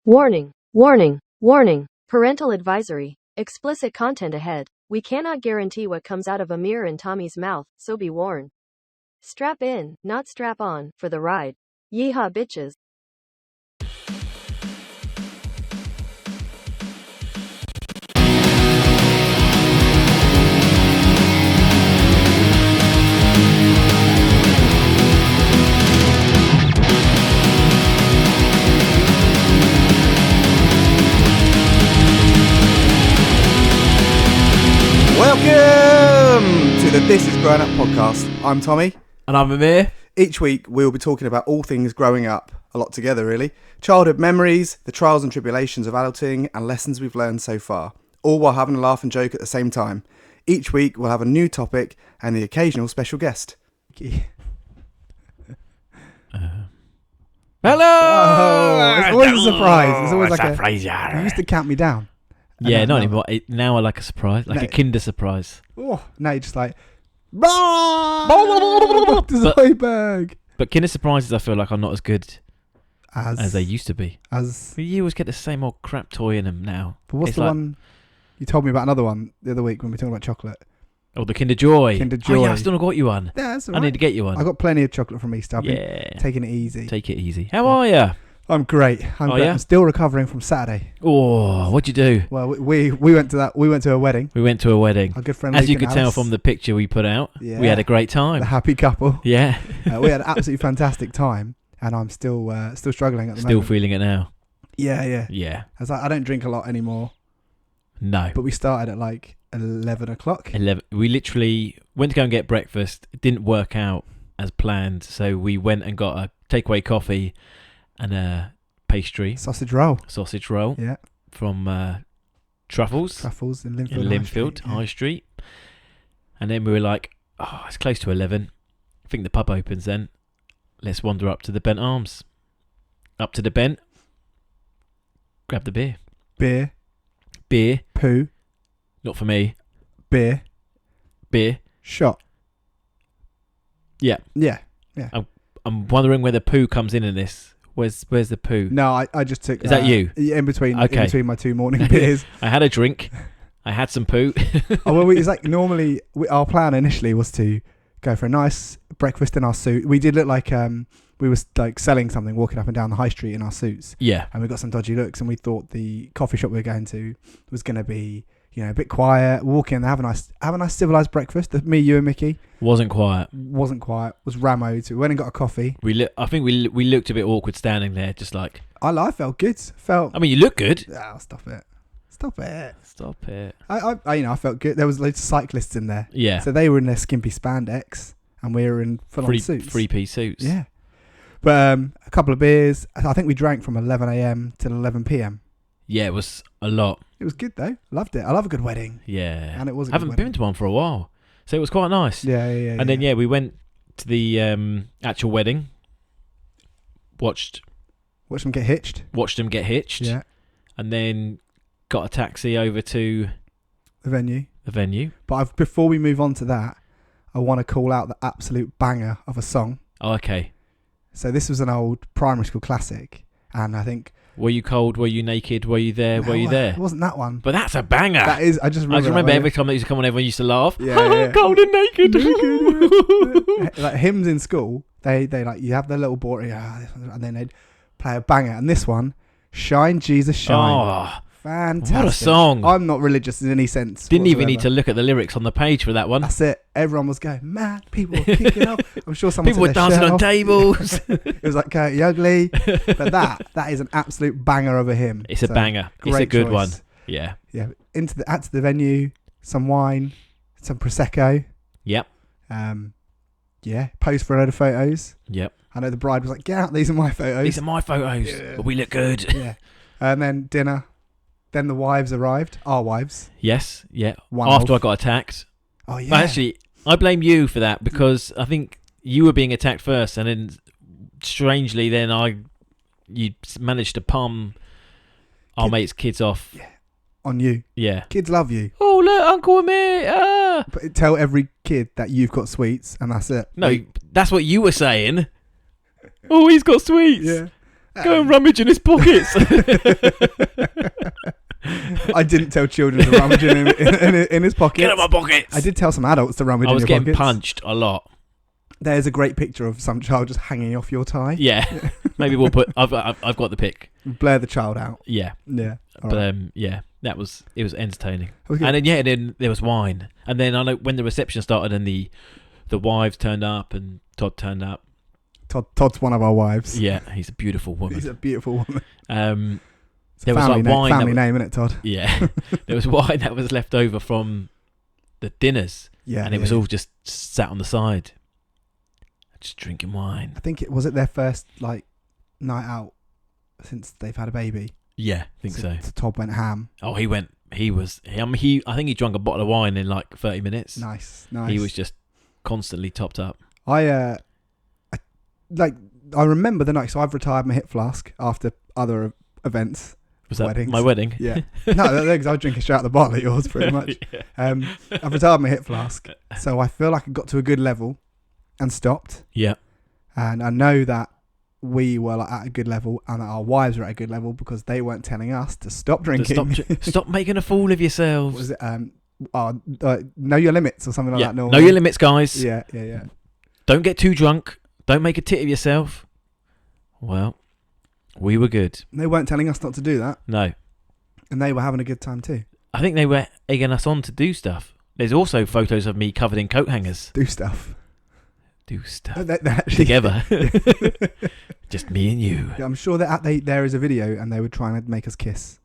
Warning, warning, warning. Parental advisory. Explicit content ahead. We cannot guarantee what comes out of Amir and Tommy's mouth, so be warned. Strap in, not strap on, for the ride. Yeehaw bitches. Welcome to the This Is Growing Up podcast. I'm Tommy. And I'm Amir. Each week we'll be talking about all things growing up, a lot together really. Childhood memories, the trials and tribulations of adulting, and lessons we've learned so far. All while having a laugh and joke at the same time. Each week we'll have a new topic and the occasional special guest. Hello! Oh, it's always a surprise. It's always like surprise. You used to count me down. Yeah, not anymore. Now I like a surprise, like a Kinder surprise. Oh, now you're just like, Zoidberg. But Kinder surprises, I feel like, are not as good as they used to be. But You always get the same old crap toy in them now. what's It's the like- one? You told me about another one the other week when we were talking about chocolate. Oh, the Kinder Joy. Kinder Oh yeah, Joy. I still not got you one. Yeah, that's all I right. need to get you one. I got plenty of chocolate from Easter. I've been Yeah. taking it easy. Take it easy. How are you? I'm great. Oh, great. yeah? I'm still recovering from Saturday. Oh, what'd you do? Well, we went to a wedding. We went to a wedding. Our good friend As Luke you and could tell Alice, from the picture we put out, Yeah. we had a great the time. happy couple. Yeah. We had an absolutely fantastic time, and I'm still struggling at the Still moment. feeling it now. Yeah. Yeah. I was like, I don't drink a lot anymore, No. but we started at like 11 o'clock. 11. We literally went to go and get breakfast. It didn't work out as planned, so we went and got a takeaway coffee and a pastry, Sausage roll. sausage roll Yeah. from Truffles Truffles in Linfield. in Linfield High Street. And then we were like, oh, it's close to 11. I think the pub opens then. Let's wander up to the Bent Arms. Up to the Bent. Grab the beer. Beer. Beer. Poo. Not for me. Beer. Beer. Shot. Yeah. Yeah. I'm wondering where the poo comes in this. Where's the poo? No, I just took. Is that you? Yeah, in between my two morning Okay. beers. I had a drink. I had some poo. Oh, well, it's like normally our plan initially was to go for a nice breakfast in our suit. We did look like we were like selling something, walking up and down the high street in our suits, Yeah. and we got some dodgy looks. And we thought the coffee shop we were going to was going to be, a bit quiet. Walk in, have a nice civilized breakfast. Me, you, and Mickey. Wasn't quiet. Wasn't quiet. Was rammed. So we went and got a coffee. I think we looked a bit awkward standing there, just like. I felt good. I mean, you look good. Oh, stop it. Stop it. Stop it. I felt good. There was loads of cyclists in there. Yeah. So they were in their skimpy spandex, and we were in full-on suits. Three-piece suits. Yeah. But a couple of beers. I think we drank from 11 a.m. till 11 p.m. Yeah, it was a lot. It was good, though. Loved it. I love a good wedding. Yeah. And it was a I haven't good been wedding. to one for a while, so it was quite nice. Yeah. And then we went to the actual wedding. Watched Watch them get hitched. them get hitched. Yeah. And then got a taxi over to The venue. the venue. But before we move on to that, I want to call out the absolute banger of a song. Oh, okay. So this was an old primary school classic. And I think... Were you cold? Were you naked? Were you there? Were you there? It wasn't that one. But that's a banger. That is... I just remember that every time that used to come on, everyone used to laugh. Yeah. Cold and naked. Like hymns in school, they like, you have their little board, and then they'd play a banger. And this one, Shine Jesus Shine. Oh, Fantastic. what a song. I'm not religious in any sense. Didn't even need whatsoever. to look at the lyrics on the page for that one. That's it. Everyone was going mad. People were kicking up. I'm sure someone People were took their dancing shirt on off. tables. It was like Coyote Ugly. But that is an absolute banger of a hymn. It's a So, banger. It's a great good choice. one. Yeah. Yeah. Out to the venue, some wine, some prosecco. Yep. Yeah. Pose for a load of photos. Yep. I know the bride was like, "Get out! These are my photos." These are my photos. Yeah. But we look good. Yeah. And then dinner. Then the wives arrived. Our wives. Yes. Yeah. One After of. I got attacked. Oh yeah. But actually, I blame you for that because I think you were being attacked first, and then strangely, you managed to palm our mate's kids off. Yeah. On you. Yeah. Kids love you. Oh look, Uncle Amir. Ah. But tell every kid that you've got sweets, and that's it. No, that's what you were saying. Oh, he's got sweets. Yeah. Go and rummage in his pockets. I didn't tell children to rummage in his pockets. Get out of my pockets. I did tell some adults to rummage in your pockets. I was getting punched a lot. There's a great picture of some child just hanging off your tie. Yeah. Maybe we'll put... I've got the pic. Blur the child out. Yeah. Yeah. But yeah, it was entertaining. And then there was wine. And then I know when the reception started and the wives turned up and Todd turned up. Todd's one of our wives. Yeah, he's a beautiful woman. He's a beautiful woman. There was like wine. Family name, isn't it, Todd? Yeah. There was wine that was left over from the dinners. Yeah. And it was all just sat on the side. Just drinking wine. I think it was their first night out since they've had a baby. Yeah, I think so. So Todd went ham. Oh, I think he drank a bottle of wine in like 30 minutes. Nice. He was just constantly topped up. I remember the night. So I've retired my hip flask after other events. Was that weddings. my wedding? Yeah. No, because I was drinking straight out of the bottle at yours, pretty much. Yeah. I've retired my hip flask, so I feel like I got to a good level and stopped. Yeah. And I know that we were at a good level and that our wives were at a good level because they weren't telling us to stop drinking. Stop making a fool of yourselves. Was it know your limits or something like that? Know your limits, guys. Yeah. Don't get too drunk. Don't make a tit of yourself. Well, we were good. They weren't telling us not to do that. No. And they were having a good time too. I think they were egging us on to do stuff. There's also photos of me covered in coat hangers. Do stuff. They're actually, together. Just me and you. Yeah, I'm sure that there is a video and they were trying to make us kiss.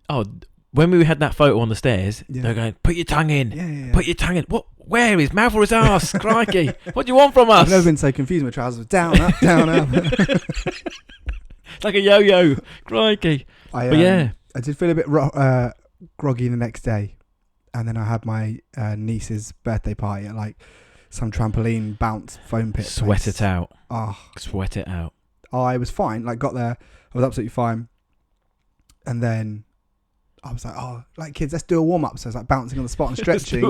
Oh, when we had that photo on the stairs, Yeah. they were going, put your tongue in. Yeah. Put your tongue in. What? Where? His mouth or his ass? Crikey. What do you want from us? I've never been so confused. My trousers were down, up, down, up. Like a yo-yo. Crikey. But yeah. I did feel a bit groggy the next day. And then I had my niece's birthday party at some trampoline bounce foam pit Sweat place. it out. Oh, Sweat it out. I was fine. Got there. I was absolutely fine. And then I was like, kids, let's do a warm up. So I was bouncing on the spot and stretching.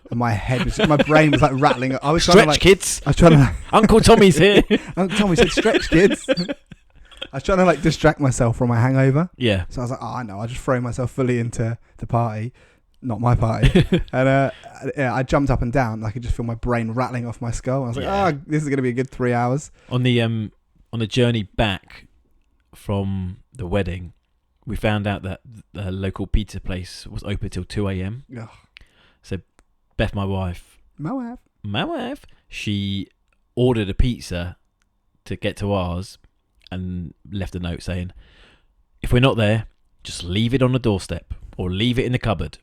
And my brain was rattling. I was Stretch, trying to kids. I was trying to Uncle Tommy's here. Uncle Tommy said, stretch, kids. I was trying to distract myself from my hangover. Yeah. So I was I know. I'll just throw myself fully into the party. Not my party. And I jumped up and down. I could just feel my brain rattling off my skull. I was this is going to be a good 3 hours. On the journey back from the wedding, we found out that the local pizza place was open till 2 a.m. Ugh. So Beth, my wife, Moab, she ordered a pizza to get to ours and left a note saying, if we're not there, just leave it on the doorstep or leave it in the cupboard.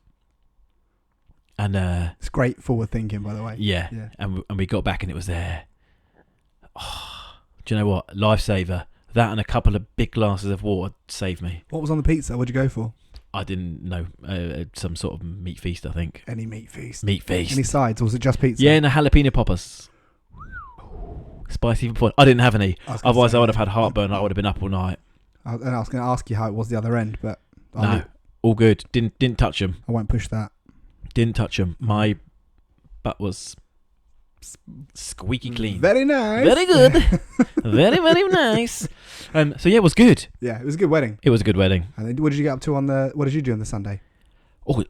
And it's great forward thinking, by the way. Yeah. And we got back and it was there. Oh, do you know what? Lifesaver. That and a couple of big glasses of water saved me. What was on the pizza? What'd you go for? I didn't know. Some sort of meat feast, I think. Any meat feast? Meat feast. Any sides, or was it just pizza? Yeah, and a jalapeno poppers. Spicy for I didn't have any. Otherwise, I would have had heartburn. I would have been up all night. And I was going to ask you how it was the other end, but no, all good. Didn't touch them. I won't push that. Didn't touch them. My butt was squeaky clean. Very nice. Very good. Very, very nice. So yeah, it was good. Yeah, it was a good wedding. It was a good wedding. And then what did you get up to what did you do on the Sunday? Oh,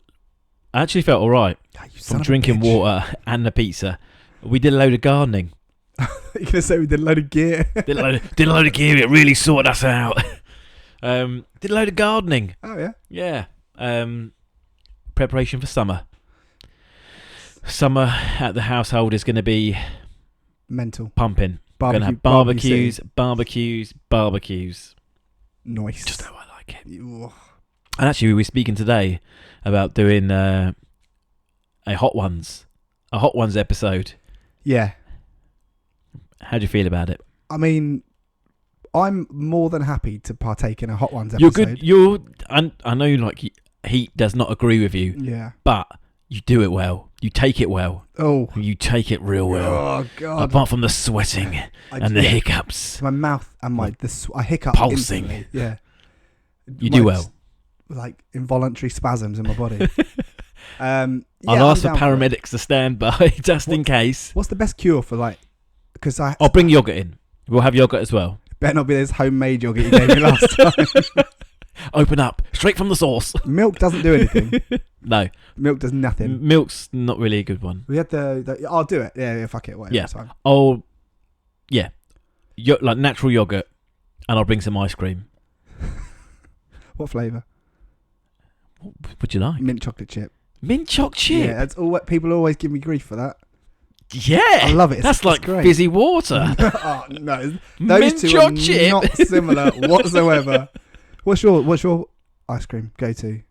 I actually felt all right. From drinking water and the pizza. We did a load of gardening. You're going to say we did a load of gear. did a load of gear. It really sorted us out. Did a load of gardening. Oh, yeah? Yeah. Preparation for summer. Summer at the household is going to be mental. Pumping. We're going to have barbecues. Nice. Just how I like it. And actually, we were speaking today about doing a Hot Ones episode. Yeah. How do you feel about it? I mean, I'm more than happy to partake in a Hot Ones episode. You're good. I know, Heat does not agree with you. Yeah. But you do it well. You take it well. Oh. You take it real well. Oh, God. Apart from the sweating and the hiccups. My mouth and I hiccup pulsing. Instantly. Yeah. You do well. Involuntary spasms in my body. I'll ask for paramedics to stand by just in case. What's the best cure for Because I'll bring yogurt in. We'll have yogurt as well. Better not be this homemade yogurt you gave me last time. Open up, straight from the source. Milk doesn't do anything. No. Milk does nothing. Milk's not really a good one. We had I'll do it. Yeah, fuck it. Whatever. Yeah. It's fine. Oh, yeah. Like natural yogurt, and I'll bring some ice cream. What flavour? What would you like? Mint chocolate chip. Mint choc chip? Yeah, that's all. People always give me grief for that. Yeah. I love it. That's like great. fizzy water. Oh, no. Those Mint two choc are chip. not similar whatsoever. What's your ice cream go-to?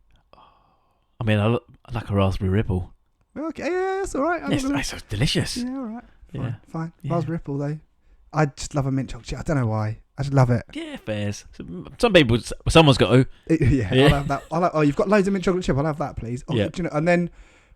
I mean, I like a raspberry ripple. Okay, yeah, that's all right. It's delicious. Yeah, all right. Yeah. Fine. Yeah. Raspberry ripple, though. I just love a mint chocolate chip. I don't know why. I just love it. Yeah, fairs. Some people, someone's got to. Yeah, Yeah. I'll have that. Oh, you've got loads of mint chocolate chip. I'll have that, please. Oh, Yeah. do you know, and then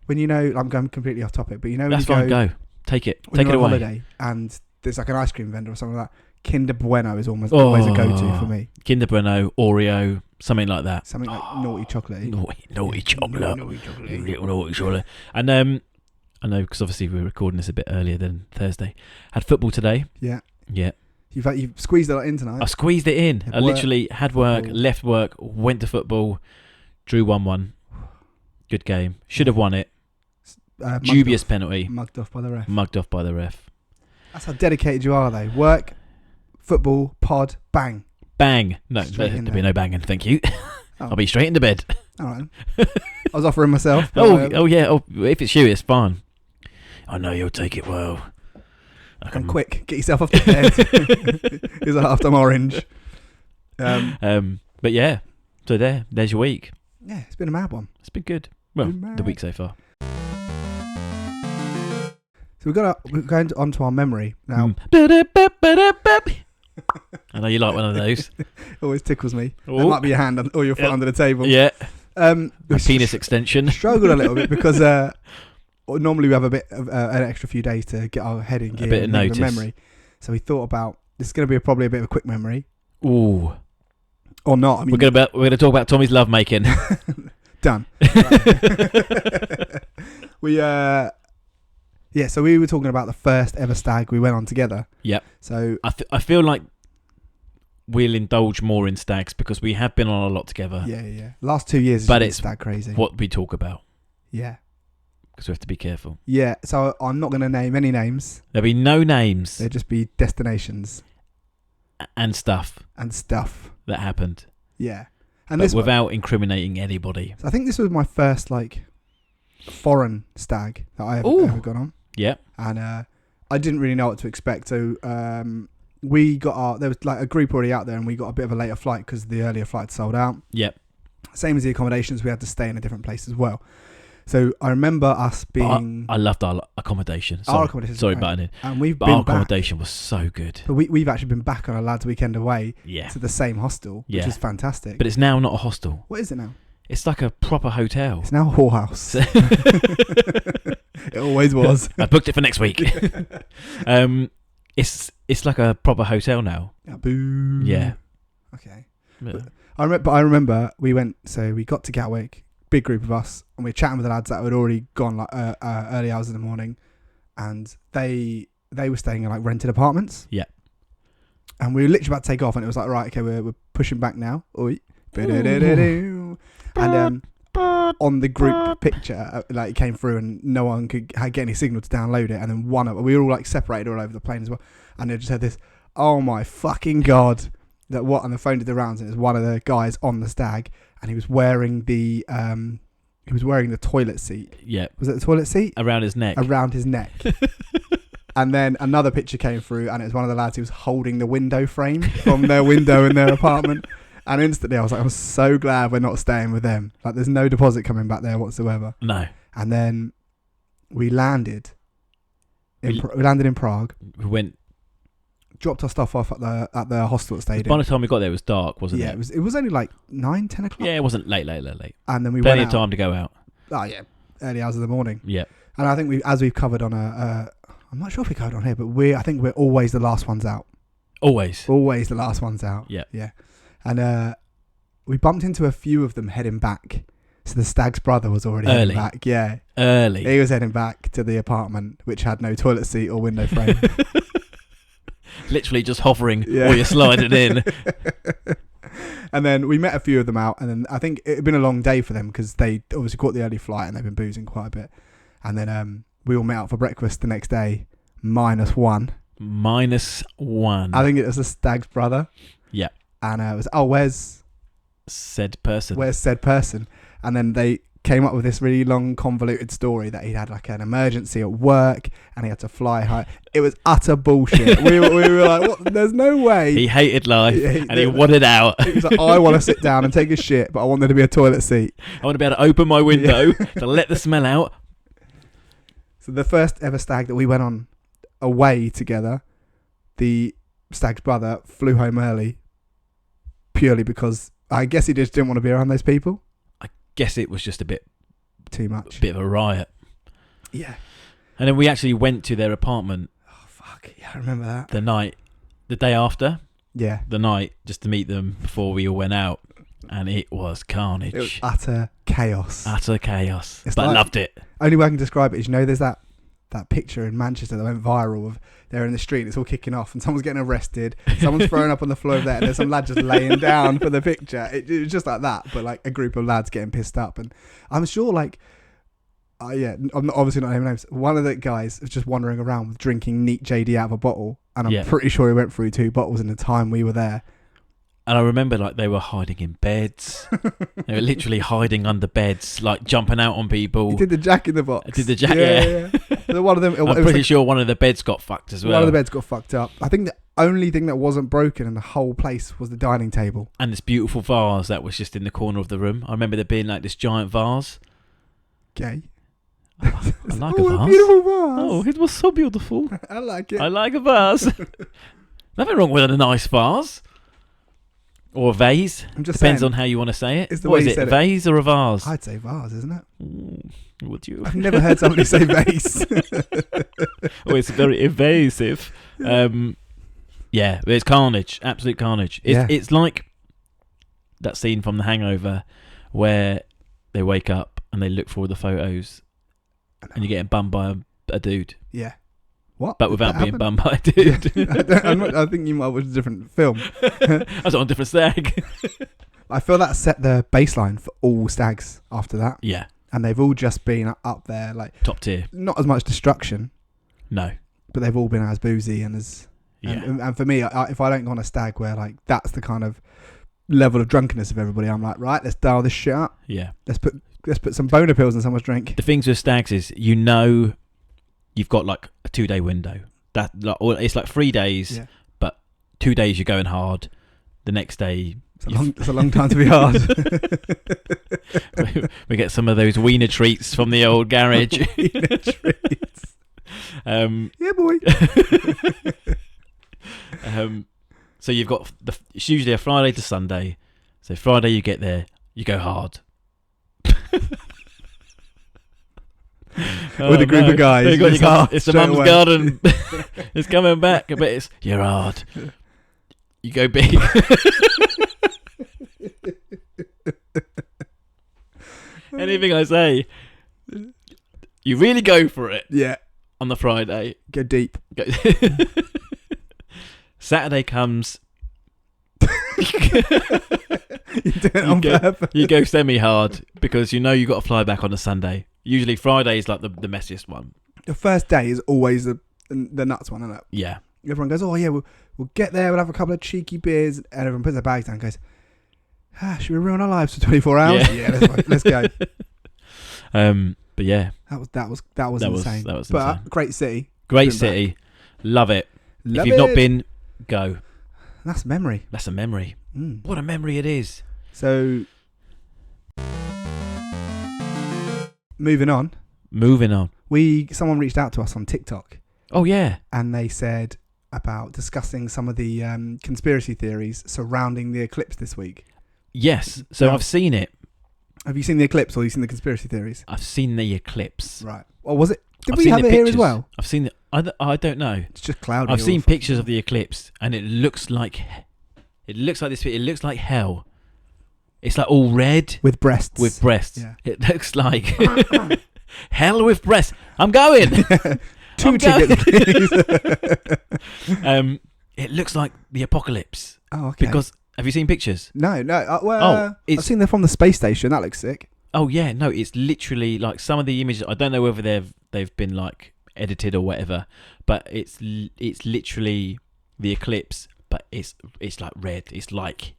when I'm going completely off topic, but when That's you fine. Go. Take it. when Take it you're on away. holiday and there's like an ice cream vendor or something like that, Kinder Bueno is always a go-to for me. Kinder Bueno, Oreo, something like that. Something like naughty chocolate. Naughty chocolate. Naughty chocolate. Little naughty chocolate. And I know because obviously we were recording this a bit earlier than Thursday. Had football today. Yeah. Yeah. You've squeezed a lot in tonight. I squeezed it in. Had I work, literally had work, football. left work, went to football, drew 1-1. Good game. Should have won it. Dubious penalty. Mugged off by the ref. Mugged off by the ref. That's how dedicated you are, though. Work, football, pod, bang. Bang. No, Straight in there'll be there. no banging. Thank you. Oh. I'll be straight into bed. All right. I was offering myself. but, Oh yeah. Oh, if it's you, it's fine. I know you'll take it well. And quick, get yourself off the bed. Here's a half-time orange. But yeah. So there's your week. Yeah, it's been a mad one. It's been good. Well, Been mad. the week so far. So we're going on to our memory now. I know you like one of those. Always tickles me. That Oh. might be your hand or your foot Yeah. under the table. Yeah. A A penis extension. Struggled a little bit because normally we have a bit of an extra few days to get our head in gear, bit of and think notice. memory. So we thought about this is going to be probably a bit of a quick memory Ooh. or not. I mean, We're gonna talk about Tommy's lovemaking. done. So we were talking about the first ever stag we went on together. Yep. So I feel like we'll indulge more in stags because we have been on a lot together. yeah. Last 2 years, But has been it's stag crazy. What we talk about Yeah. because we have to be careful. Yeah. So I'm not going to name any names. There'll be no names They'll just be destinations and stuff and stuff. that happened, Yeah. And but this without incriminating anybody. I think this was my first foreign stag that I ever gone on. Yeah. And I didn't really know what to expect. So we got there was a group already out there, and we got a bit of a later flight because the earlier flight sold out. Yep. Same as the accommodations, we had to stay in a different place as well. So I remember us being I loved our accommodation. our accommodation. Sorry, butting in. And we've But been our back. accommodation was so good. But we've actually been back on a lads' weekend away Yeah. to the same hostel, which Yeah. is fantastic. But it's now not a hostel. What is it now? It's like a proper hotel. It's now a whorehouse. It always was. I booked it for next week. It's like a proper hotel now. Yeah, boo. Yeah. Okay. Yeah. I remember we got to Gatwick, big group of us, and we were chatting with the lads that had already gone early hours in the morning, and they were staying in rented apartments. Yeah. And we were literally about to take off, and it was like, right, okay, we're pushing back now. Oi. And on the group picture, it came through, and no one could get any signal to download it. And then we were all separated all over the plane as well, and they just had this, oh my fucking god, that what? And the phone did the rounds, and it was one of the guys on the stag, and he was wearing the toilet seat. Yeah. Was it the toilet seat? Around his neck. Around his neck. And then another picture came through, and it was one of the lads who was holding the window frame from their window in their apartment. And instantly I was like, I'm so glad we're not staying with them. There's no deposit coming back there whatsoever. No. And then we landed. We landed in Prague. We went. Dropped our stuff off at the hostel that stayed By in. the time we got there, it was dark, wasn't Yeah, it? it was only 9, 10 o'clock. Yeah, it wasn't late. And then we Plenty went of out. time to go out. Oh yeah, early hours of the morning. Yeah. And I think we've covered on I'm not sure if we covered on here, but I think we're always the last ones out. Always. Always the last ones out. Yeah. Yeah. And we bumped into a few of them heading back. So the stag's brother was already heading back. Yeah. Early. He was heading back to the apartment, which had no toilet seat or window frame. Literally just hovering while you're sliding in. And then we met a few of them out, and then I think it had been a long day for them because they obviously caught the early flight and they've been boozing quite a bit. And then we all met out for breakfast the next day, -1. -1. I think it was the stag's brother. Yeah. And it was, where's said person? Where's said person? And then they came up with this really long, convoluted story that he had like an emergency at work and he had to fly high. It was utter bullshit. we were like, what? There's no way. He hated life and he wanted out. He was like, I want to sit down and take a shit, but I want there to be a toilet seat. I want to be able to open my window to let the smell out. So the first ever stag that we went on away together, the stag's brother flew home early purely because I guess he just didn't want to be around those people. Guess it was just a bit too much. A bit of a riot. Yeah. And then we actually went to their apartment. Oh, fuck. Yeah, I remember that. The day after. Yeah. The night, just to meet them before we all went out. And it was carnage. It was utter chaos. Utter chaos. It's but I loved it. Only way I can describe it is, there's that picture in Manchester that went viral of they're in the street and it's all kicking off and someone's getting arrested, someone's thrown up on the floor of there and there's some lad just laying down for the picture. It was just like that, but like a group of lads getting pissed up. And I'm sure I'm obviously not naming names. One of the guys was just wandering around with drinking neat JD out of a bottle, and I'm pretty sure he went through 2 bottles in the time we were there. And I remember they were hiding in beds. They were literally hiding under beds, like jumping out on people. He did the Jack in the Box. Yeah. One of them. I'm pretty sure one of the beds got fucked as well. One of the beds got fucked up. I think the only thing that wasn't broken in the whole place was the dining table. And this beautiful vase that was just in the corner of the room. I remember there being like this giant vase. Gay. I like a vase. A beautiful vase. Oh, it was so beautiful. I like it. I like a vase. Nothing wrong with a nice vase. Or a vase. Depends on how you want to say it. It's the what way is you it, said a vase or a vase? I'd say vase, isn't it? Would you? I've never heard somebody say vase. Oh, it's very evasive. Yeah, it's carnage. Absolute carnage. It's like that scene from The Hangover where they wake up and they look for all the photos and you're getting bummed by a dude. Yeah. What? But without being bummed by a dude. I think you might watch a different film. I was on a different stag. I feel that set the baseline for all stags after that. Yeah. And they've all just been up there, like top tier. Not as much destruction. No. But they've all been as boozy and as... Yeah. And for me, if I don't go on a stag where like that's the kind of level of drunkenness of everybody, I'm like, right, let's dial this shit up. Yeah. Let's put some boner pills in someone's drink. The things with stags is, you've got like a 2-day window. It's like 3 days, but 2 days you're going hard. The next day... It's a long time to be hard. We get some of those wiener treats from the old garage. Wiener treats. Yeah, boy. So you've got... it's usually a Friday to Sunday. So Friday you get there, you go hard. With a group of guys. It's the mum's garden. It's coming back, but you're hard. You go big. Anything I say, you really go for it. Yeah. On the Friday. Go deep. Saturday comes. You do it on purpose. You go semi-hard because you got to fly back on a Sunday. Usually Friday is like the messiest one. The first day is always the nuts one, isn't it? Yeah. Everyone goes, oh yeah, we'll get there, we'll have a couple of cheeky beers, and everyone puts their bags down and goes, should we ruin our lives for 24 hours? Yeah, let's go. But yeah. That was insane. That was but insane. Great city. Great city. Love it. If you've not been, go. That's a memory. That's a memory. Mm. What a memory it is. So, moving on. Someone reached out to us on TikTok. Oh, yeah. And they said about discussing some of the conspiracy theories surrounding the eclipse this week. Yes. So I've seen it. Have you seen the eclipse or have you seen the conspiracy theories? I've seen the eclipse. Right. Or was it? Did we have it here as well? I've seen it. I don't know. It's just cloudy. I've seen pictures of the eclipse and it looks like this. It looks like hell. It's like all red. With breasts. Yeah. It looks like hell with breasts. I'm going. 2 tickets, please. It looks like the apocalypse. Oh, okay. Because have you seen pictures? No. Oh, I've seen them from the space station. That looks sick. Oh yeah, no, it's literally like some of the images. I don't know whether they've been like edited or whatever, but it's literally the eclipse, but it's like red. It's like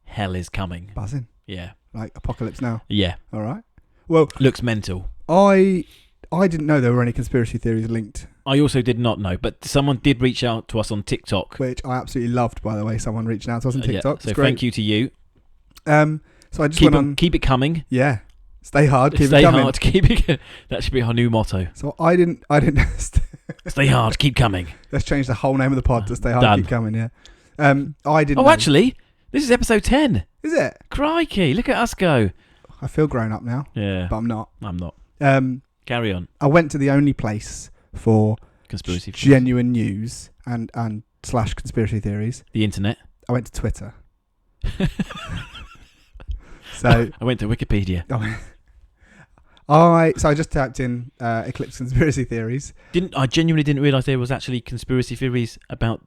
hell is coming. Buzzing. Yeah, Like Apocalypse Now. yeah. All right. Well, Looks mental. I didn't know there were any conspiracy theories linked, I also did not know, but someone did reach out to us on TikTok. which I absolutely loved, by the way. Someone reached out to us on TikTok. So It's great. thank you to you. So I just went on. Keep it coming. Yeah. Stay hard. Keep Stay it coming. hard. Keep it. That should be our new motto. So I didn't. Stay hard. Keep coming. Let's change the whole name of the pod to Stay Hard, Done. Keep Coming. Yeah. I didn't. Oh, know. actually, this is episode 10. Is it? Crikey! Look at us go. I feel grown up now, Yeah, but I'm not. I'm not. Carry on. I went to the only place for Conspiracy theories. genuine news and / conspiracy theories. The internet. I went to Twitter. So I went to Wikipedia. I just typed in eclipse conspiracy theories. I genuinely didn't realise there was actually conspiracy theories about.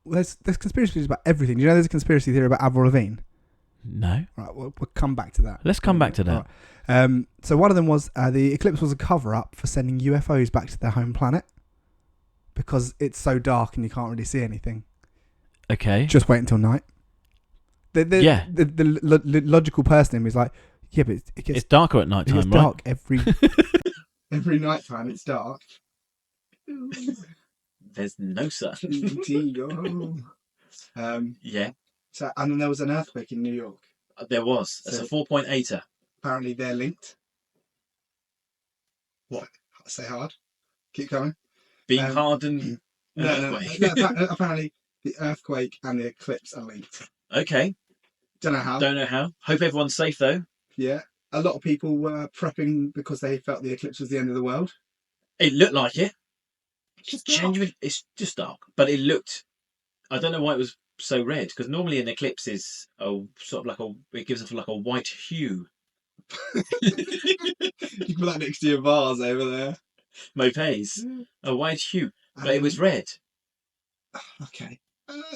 There's conspiracy theories about everything. Do you know there's a conspiracy theory about Avril Lavigne? No. Right, we'll come back to that. Let's come back to that. Right. So one of them was the eclipse was a cover-up for sending UFOs back to their home planet because it's so dark and you can't really see anything. Okay. Just wait until night. The logical person in me is like, yeah, but It's darker at night it time, gets right? dark every night time. It's dark. There's no sun. Yeah, So and then there was an earthquake in New York. there was. It's a 4.8er. Apparently they're linked. What? Stay hard. Keep going. Being hard and No. Apparently the earthquake and the eclipse are linked. Okay. Don't know how. Don't know how. Hope everyone's safe though. Yeah. A lot of people were prepping because they felt the eclipse was the end of the world. It looked like it. It's just Genuine. It's just dark, but it looked. I don't know why it was so red because normally an eclipse is sort of like it gives off like a white hue. You put that next to your vase over there. Mauves, a white hue, but it was red. Okay.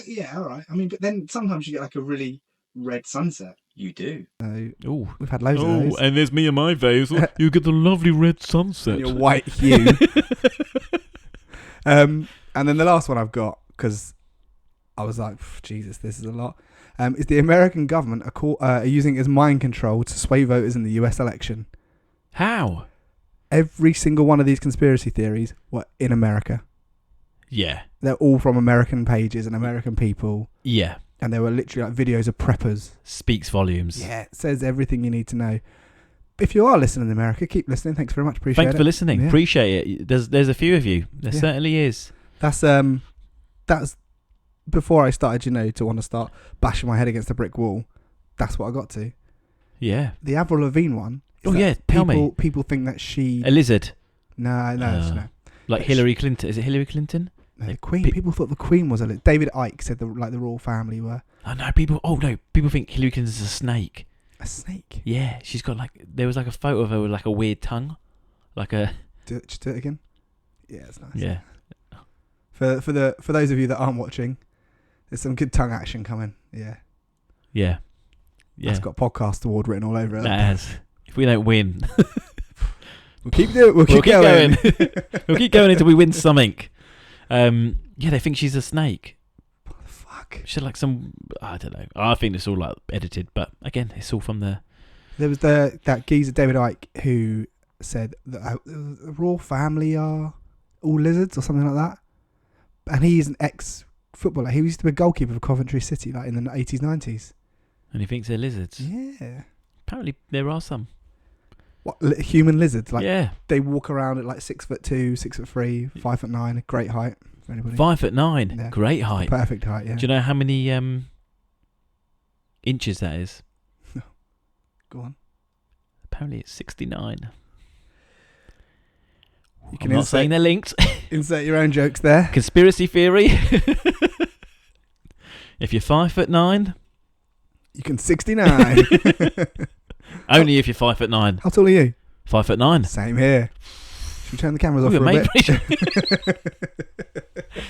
Yeah, all right. I mean, but then sometimes you get like a really red sunset. You do. So Oh, we've had loads of those. and there's me and my vase. You get the lovely red sunset. Your white hue. And then the last one I've got, because I was like, Jesus, this is a lot, is the American government are using it as mind control to sway voters in the US election. How? Every single one of these conspiracy theories were in America. Yeah. They're all from American pages and American people. Yeah. And they were literally like videos of preppers. Speaks volumes. Yeah, it says everything you need to know. If you are listening in America, keep listening. Thanks very much. Appreciate it. Thanks for listening. Yeah. Appreciate it. There's a few of you. There certainly is. That's before I started, to want to start bashing my head against a brick wall. That's what I got to. Yeah. The Avril Lavigne one. Oh yeah, tell me. People think that she. A lizard. No. Like Hillary Clinton. Is it Hillary Clinton? No, the Queen. People thought the Queen was a lizard. David Icke said the royal family were Oh no, people think Hillary Clinton's a snake. a snake. Yeah, she's got there was like a photo of her with like a weird tongue, like a. Just do it again. Yeah, it's nice. Yeah. For those of you that aren't watching, there's some good tongue action coming. Yeah. Yeah. Yeah. It's got podcast award written all over it. That has. If we don't win, We'll keep doing. We'll keep going. We'll keep going until we win something. Yeah, they think she's a snake. What the fuck? She's like some. I don't know. I think it's all like edited, but again, it's all from the. There was that geezer David Icke who said that the royal family are all lizards or something like that, and he's an ex-footballer. He used to be a goalkeeper for Coventry City, like in the 80s, 90s. And he thinks they're lizards. Yeah. Apparently, there are some. What, human lizards? Like yeah. They walk around at like 6'2", 6'3", 5'9", great height for anybody. 5'9", Yeah. great height. Perfect height. Yeah. Do you know how many inches that is? Go on. Apparently, it's 69. You can I'm not saying they're linked. Insert your own jokes there. Conspiracy theory. If you're 5'9", You can 69. only if you're 5'9". How tall are you? 5'9". Same here. Should we turn the cameras off We for were a made bit?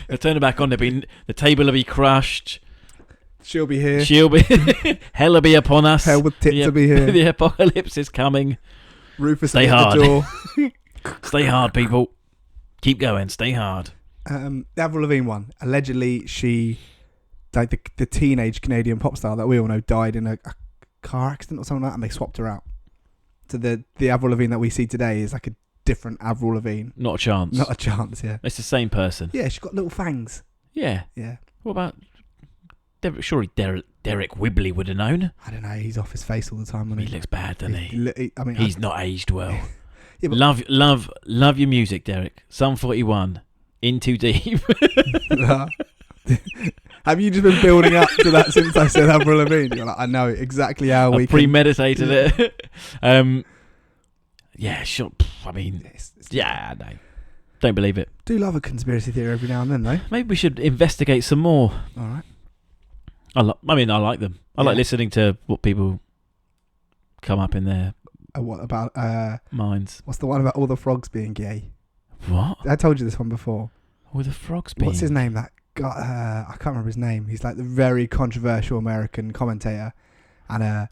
They turn it back on. The table will be crushed. She'll be here. She'll be hell will be upon us. Hell with tits will be here. The apocalypse is coming. Rufus Stay will be at hard. the door. Stay hard, people. Keep going. Stay hard. The Avril Lavigne one. Allegedly, she, like the teenage Canadian pop star that we all know, died in a car accident or something like that, and they swapped her out. So the Avril Lavigne that we see today is like a different Avril Lavigne. Not a chance. Not a chance. Yeah. It's the same person. Yeah, she's got little fangs. Yeah. Yeah. What about surely Derek Whibley would have known. I don't know. He's off his face all the time. He looks bad, doesn't he? I mean, He's not aged well. Yeah, but love your music, Derek. Sum 41. In Too Deep. Have you just been building up to that since I said Avril Lavigne? You're like, I know exactly how we premeditated it. Yeah, sure. I mean, yeah, no. Don't believe it. Do love a conspiracy theory every now and then, though. Maybe we should investigate some more. All right. I like them. I like listening to what people come up in their What about minds. What's the one about all the frogs being gay? What? I told you this one before. With the frogs being... What's his name? That guy, I can't remember his name. He's like the very controversial American commentator, and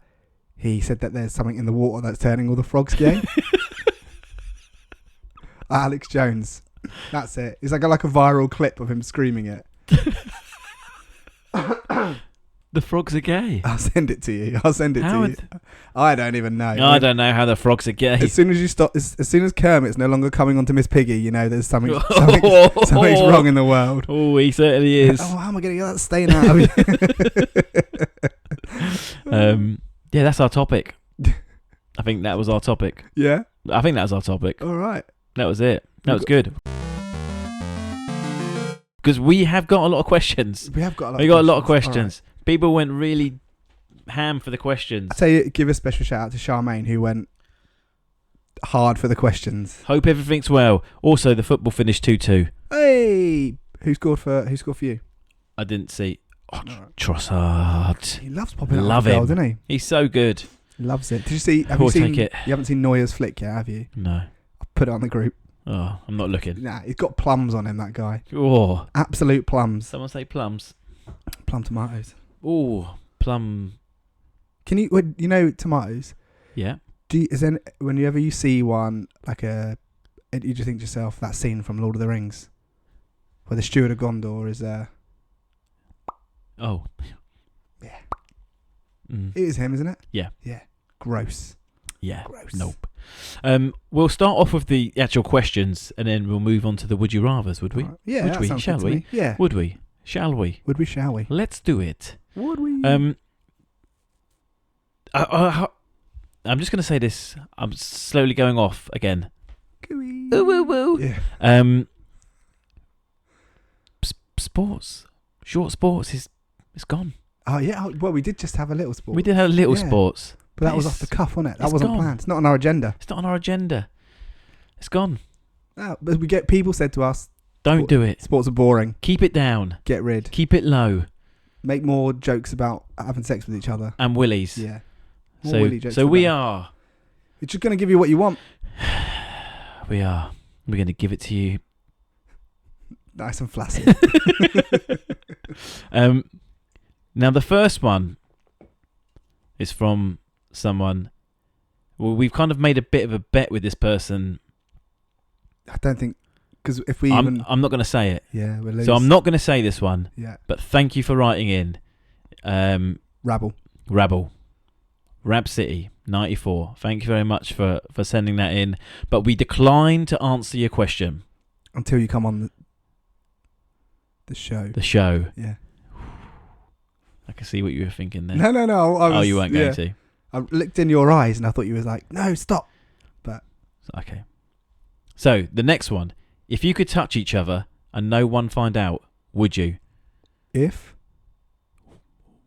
he said that there's something in the water that's turning all the frogs gay. Alex Jones. That's it. It's like a viral clip of him screaming it. The frogs are gay. I'll send it to you. I don't even know. I don't know how the frogs are gay. As soon as you stop, as soon as Kermit's no longer coming on to Miss Piggy, you know there's something's wrong in the world. Oh, he certainly is. Oh, how am I going to get that stain out of you? Yeah, that's our topic. I think that was our topic. Yeah? I think that was our topic. All right. That was it. That was good. Because we have got a lot of questions. We have got a lot of questions. Right. People went really ham for the questions. I'll tell you, give a special shout out to Charmaine, who went hard for the questions. Hope everything's well. Also, the football finished 2-2. Hey! Who scored for you? I didn't see. Oh, Trossard. He loves popping Love out him. goal, doesn't he? He's so good. He loves it. Did you see? Take it. You haven't seen Neuer's flick yet, have you? No. I'll put it on the group. Oh, I'm not looking. Nah, he's got plums on him, that guy. Oh. Absolute plums. Someone say plums. Plum tomatoes. Oh, plum. Can you tomatoes? Yeah. Whenever you see one, you just think to yourself, that scene from Lord of the Rings, where the steward of Gondor is Oh. Yeah. Mm. It is him, isn't it? Yeah. Yeah. Gross. Yeah. Gross. Nope. We'll start off with the actual questions, and then we'll move on to the would you rathers, would we? Right. Yeah. Would that we? sounds Shall good to we? me. Yeah. Would we? Shall we? Would we? Shall we? Let's do it. Would we? I'm just going to say this. I'm slowly going off again. Gooey. Ooh, woo, woo. Yeah. Sports. Short sports is gone. Oh yeah. Well, we did just have a little sport. We did have a little sports. But that was off the cuff, wasn't it? That wasn't gone. planned. It's not on our agenda. It's not on our agenda. It's gone. No, but we get people said to us, Don't do it. sports are boring. Keep it down. Get rid. Keep it low. Make more jokes about having sex with each other. And willies. Yeah. More willy jokes. So we are. It's just going to give you what you want. We are. We're going to give it to you. Nice and flaccid. Now the first one is from someone. Well, we've kind of made a bit of a bet with this person. I don't think, because if we I'm not going to say it. Yeah, we'll lose. So I'm not going to say this one. Yeah. But thank you for writing in. Rabble. Rab City 94. Thank you very much for sending that in. But we decline to answer your question. Until you come on the show. The show. Yeah. I can see what you were thinking there. No. You weren't going to. I looked in your eyes and I thought you was like, no, stop. But okay. So the next one. If you could touch each other and no one find out, would you? If?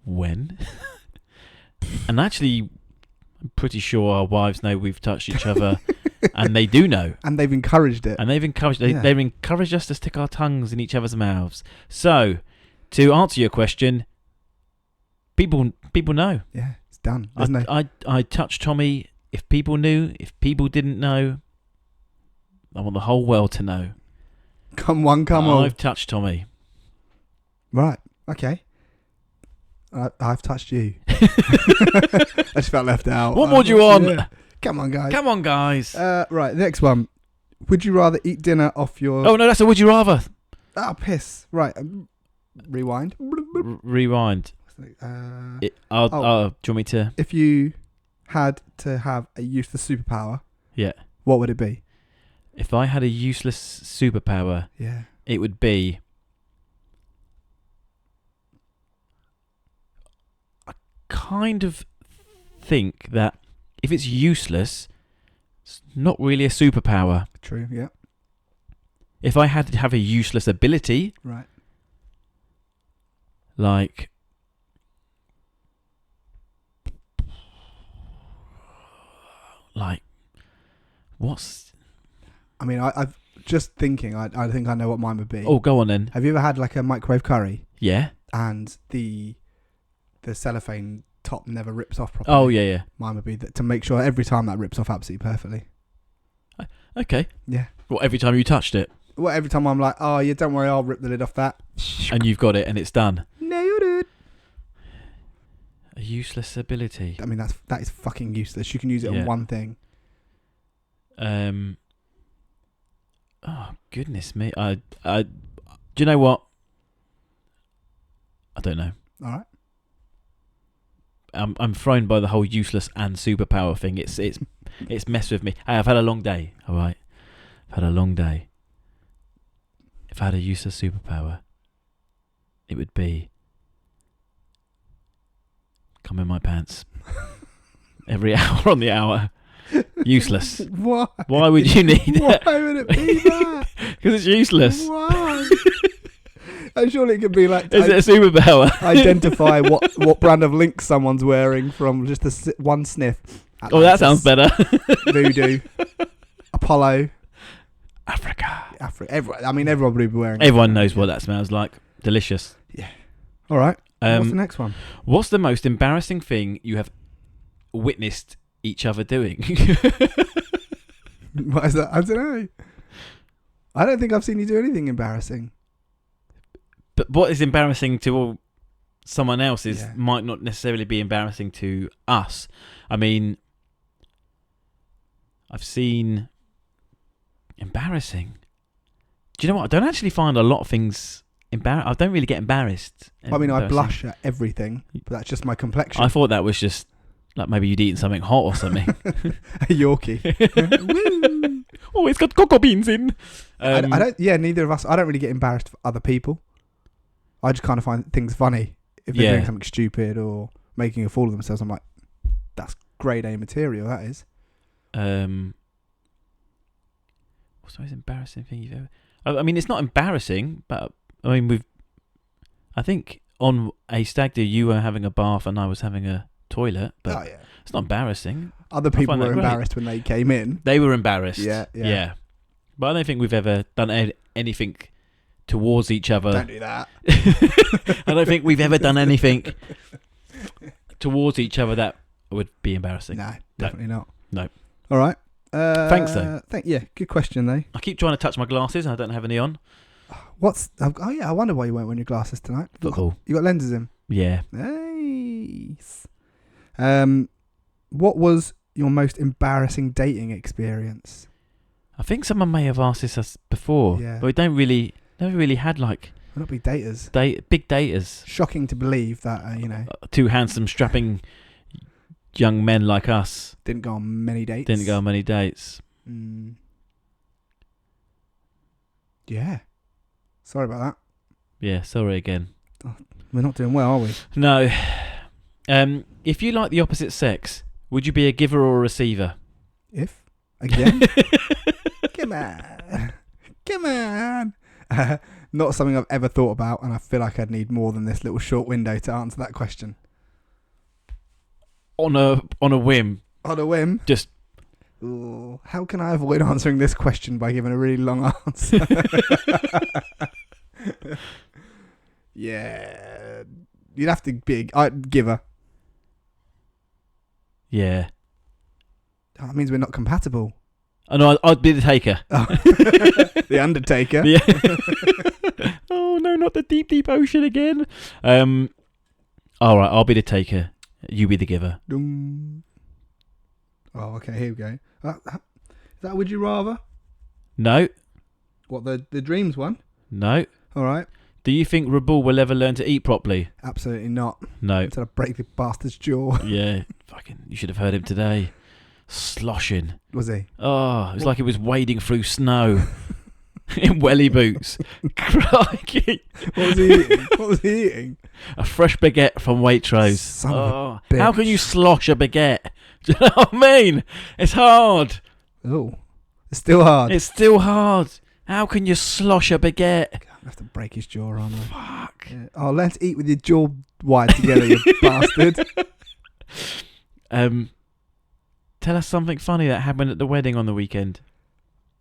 When? And actually, I'm pretty sure our wives know we've touched each other, and they do know. And they've encouraged it. And they've encouraged us to stick our tongues in each other's mouths. So, to answer your question, people know. Yeah, it's done, isn't it? I touched Tommy. If people knew, if people didn't know, I want the whole world to know. Come one, come all. I've touched Tommy. Right. Okay. I've touched you. I just felt left out. What more do you want? Yeah. Come on, guys. Come on, guys. Right. Next one. Would you rather eat dinner off your? Oh no, that's a would you rather. Oh, piss. Right. Rewind. Rewind. Do you want me to? If you had to have a useless superpower, Yeah. what would it be? If I had a useless superpower, Yeah. it would be. I kind of think that if it's useless, it's not really a superpower. True. Yeah. If I had to have a useless ability, Right. like what's? I mean, I've just thinking. I think I know what mine would be. Oh, go on then. Have you ever had like a microwave curry Yeah. and the cellophane top never rips off properly? Oh yeah. Mine would be that to make sure every time that rips off absolutely perfectly. Okay. Yeah. Well, every time you touched it, Well, every time I'm like, oh yeah, don't worry, I'll rip the lid off that. and you've got it, and it's done. Nailed it. A useless ability. I mean, that is fucking useless. You can use it Yeah. on one thing. Oh goodness me! Do you know what? I don't know. All right. I'm thrown by the whole useless and superpower thing. It's messed with me. Hey, I've had a long day. All right, I've had a long day. If I had a useless superpower, it would be come in my pants every hour on the hour. Useless. Why? Why would you need Why that? would it be that? Because it's useless. Why? And surely it could be like Is it a superpower? identify what brand of link someone's wearing from just one sniff. Oh, that sounds better. Voodoo, Apollo, Africa. Everyone would be wearing. Everyone knows what that smells like. Delicious. All right. What's the Um, next one? what's the most embarrassing thing you have witnessed each other doing? What is that? I don't know. I don't think I've seen you do anything embarrassing. But what is embarrassing to someone else Yeah. might not necessarily be embarrassing to us. I mean, I've seen embarrassing. Do you know what? I don't actually find a lot of things I don't really get embarrassed. I mean, I blush at everything, but that's just my complexion. I thought that was just like maybe you'd eaten something hot or something. A Yorkie. Woo! Oh, it's got cocoa beans in. I don't. Yeah, neither of us. I don't really get embarrassed for other people. I just kind of find things funny if they're doing something stupid or making a fool of themselves. I'm like, that's grade A material. That is. What's the most embarrassing thing you've ever? I mean, it's not embarrassing, but I mean, I think on a stag do you were having a bath and I was having a toilet, but Oh yeah. it's not embarrassing. Other people find that were great. embarrassed when they came in. They were embarrassed. Yeah. But I don't think we've ever done anything towards each other. Don't do that. I don't think we've ever done anything towards each other that would be embarrassing. No, definitely not. No. All right. Thanks, though. Yeah, good question, though. I keep trying to touch my glasses and I don't have any on. Oh yeah, I wonder why you weren't wearing your glasses tonight. Cool. You got lenses in. Yeah. Nice. What was your most embarrassing dating experience? I think someone may have asked this us before, Yeah. but we never really had like We're not big daters. big daters. Shocking to believe that Two handsome, strapping young men like us didn't go on many dates. didn't go on many dates. Mm. Yeah. Sorry about that. Yeah, sorry again. We're not doing well, are we? No. If you like the opposite sex, would you be a giver or a receiver? If again, come on. Not something I've ever thought about, and I feel like I'd need more than this little short window to answer that question. On a whim. On a whim. Just Ooh, how can I avoid answering this question by giving a really long answer? Yeah, you'd have to be. I'd give her. yeah. That means we're not compatible. Oh, no, I'd be the taker. Oh. The Undertaker. Yeah. Oh no, not the deep, deep ocean again. All right, I'll be the taker. You be the giver. Dum. Oh, okay. Here we go. Is that Would You Rather? No, What, the dreams one? no. All right. Do you think Rabul will ever learn to eat properly? Absolutely not. No. Until I break the bastard's jaw. Yeah, fucking. You should have heard him today, sloshing. Was he? Oh, it was like he was wading through snow in welly boots. Crikey! What was he eating? A fresh baguette from Waitrose. Son of a Oh, bitch. how can you slosh a baguette? Do you know what I mean? It's hard. Oh, it's still hard. It's still hard. How can you slosh a baguette? I have to break his jaw on. Fuck. Yeah. Oh, let's eat with your jaw wired together, you bastard. Tell us something funny that happened at the wedding on the weekend.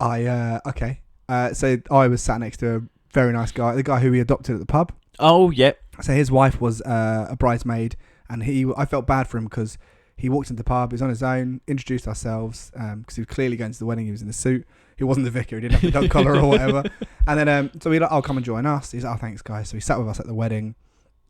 Okay. So I was sat next to a very nice guy, the guy who we adopted at the pub. Oh, yep. So his wife was a bridesmaid, and I felt bad for him because he walked into the pub, he was on his own, introduced ourselves, because he was clearly going to the wedding, he was in a suit. He wasn't the vicar, he didn't have the dog collar or whatever. And then, so we were like, "I'll come and join us." He's like, "Oh, thanks, guys." So he sat with us at the wedding,